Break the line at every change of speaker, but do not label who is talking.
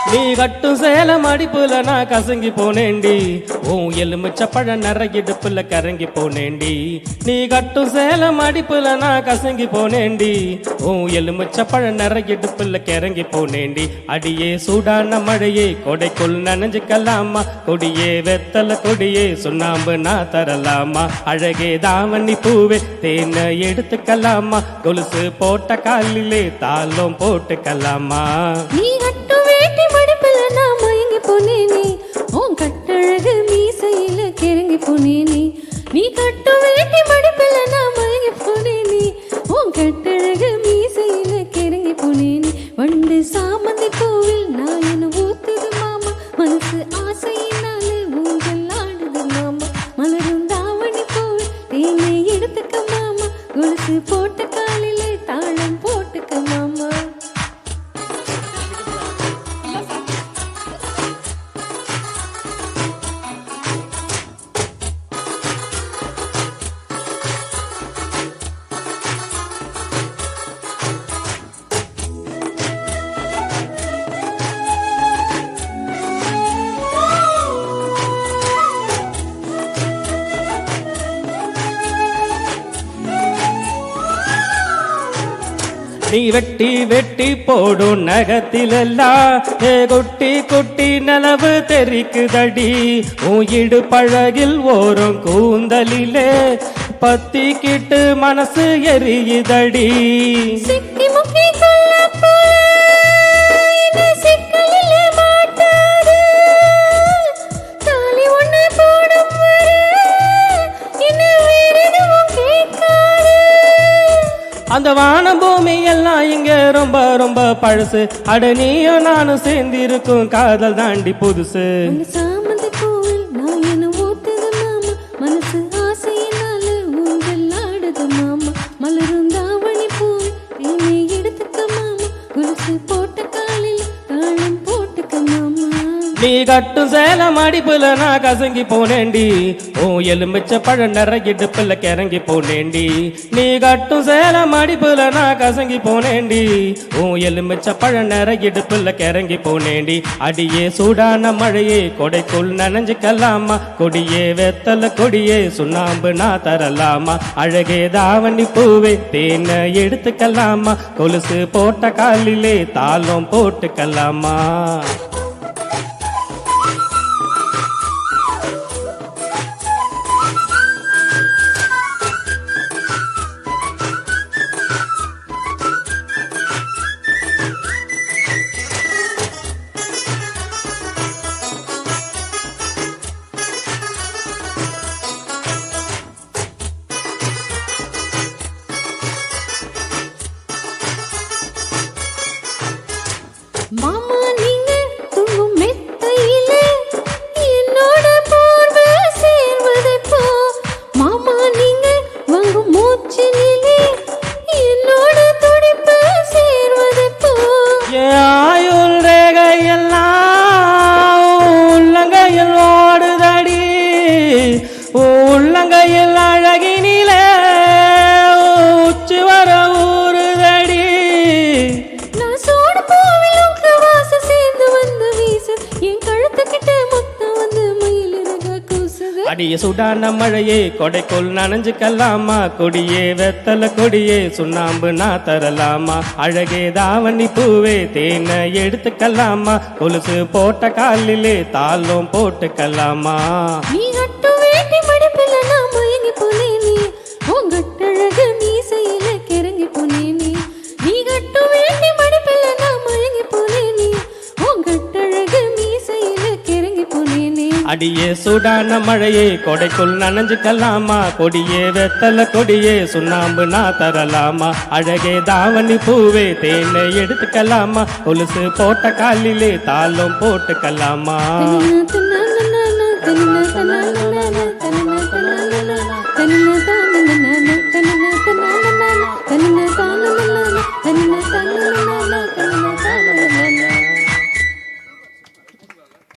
நீ கட்டும் சேலம் அடிப்புல நான் கசங்கி போனேண்டி உன் எலுமிச்ச பழம் நிறையிடுப்புல கரங்கி போனேண்டி நீ கட்டும் சேலம் அடிப்புல நான் கசங்கி போனேண்டி உன் எலுமிச்ச பழம் நிறையிடுப்புல கிறங்கி போனேண்டி அடியே சூடான மழையே கொடைக்குள் நனைஞ்சுக்கலாமா கொடியே வெத்தல கொடியே சுண்ணாம்பு நான் தரலாமா அழகே தாவணி பூவே தேனை எடுத்துக்கலாமா கொலுசு போட்ட காலிலே தாளம் போட்டுக்கலாமா
நீ கட்டும் வேட்டி மடிப்புல நான் மயங்கி போனேனே உன் கட்டழகு மீசையில கிறங்கி போனேனே நீ கட்டும் வேட்டி மடிப்புல நான் மயங்கி போனேனே உன் கட்டழகு மீசையில கிறங்கி போனேனே வண்டு சாமந்தி கோவில் நான் என்ன ஊத்துது மாமா மனசு ஆசையினால ஊஞ்சல் ஆடுது மாமா மலரும் தாவணி கோவில் தேனை எடுத்துக்க மாமா கொலுசு போட்ட காலில தாளம் போட்டுக்க மாமா
நீ வெட்டி வெட்டி போடும் நகத்திலெல்லாம் கொட்டி கொட்டி நிலவு தெரிக்குதடி உயிடு பழகில் ஓரும் கூந்தலிலே பத்திக்கிட்டு மனசு எரியுதடி
சிக்கி முக்கி கொல்ல போல இந்த சிக்கலிலே மாட்டாது தாலி ஒண்ணு போடும் வரை என்ன வேற எதுவும் கேட்காது
அந்த வானம் பூமி எல்லாம் இங்க ரொம்ப ரொம்ப பழசு அட நீயும் நானும் சேர்ந்திருக்கும் காதல் தாண்டி புதுசு
உங்க சாமந்தி கோவில் நான் என்ன ஊத்துது மாமா மனசு ஆசையினால ஊஞ்சல் ஆடுது மாமா மலரும் தாவணி பூவில் தேனை எடுத்துக்க மாமா கொலுசு போட்ட காலில் தாளம் போட்டுக்க மாமா
நீ கட்டும் சேலம் அடிப்புல நான் கசங்கி போனேண்டி உன் எலுமிச்ச பழம் நிறையிடுப்புல கிறங்கி போனேண்டி நீ கட்டும் சேலம் அடிப்புல நான் கசங்கி போனேண்டி உன் எலுமிச்ச பழம் நிறையிடுப்புல கிறங்கி போனேண்டி அடியே சூடான மழையே கொடைக்குள் நனைஞ்சுக்கலாமா கொடியே வெத்தல கொடியே சுண்ணாம்பு நான் தரலாமா அழகே தாவணி பூவே தேனை எடுத்துக்கலாமா கொலுசு போட்ட காலிலே தாளம் போட்டுக்கலாமா
மாமா நீங்க தூங்கும் மெத்தையில என்னோட போர்வை சேர்வதை போ மாமா நீங்க வாங்கும் மூச்சினிலே என்னோட துடிப்பு சேர்வதை போ
என் ஆயுள் ரேகையெல்லாம் உள்ளங்கையில் ஓடுதடி உள்ளங்கையில் அழகினிலே உச்சி வர ஊறுதடி
நான் சோடு பூவிலும் வாசம் சேர்ந்து வந்து வீசு என் கழுத்துக்கிட்ட மொத்தம் வந்து மயிலிறக கூசுது
அடிய சுடான மழையே கொடைக்குள் நனைஞ்சுக்கலாமா கொடியே வெத்தல கொடியே சுண்ணாம்பு நான் தரலாமா அழகே தாவணி பூவே தேனை எடுத்துக்கலாமா கொலுசு போட்ட காலிலே தாளம் போட்டுக்கலாமா
நீ கட்டு வேட்டி மடிப்பில நான் மயங்கி போனேனே உன் கட்டழகு மீசையில கிறங்கி போனேனே நீ கட்டு வேட்டி மடிப்பில நான் மயங்கி போனேனே உன் கட்டழகு மீசையில கிறங்கி போனேனே
அடியே சூடான மழையே கொடைக்குள் நனைஞ்சுக்கலாமா கொடியே வெத்தல கொடியே சுண்ணாம்பு நான் தரலாமா அழகே தாவணி பூவே தேனை எடுத்துக்கலாமா கொலுசு போட்ட காலிலே தாளம் போட்டுக்கலாமா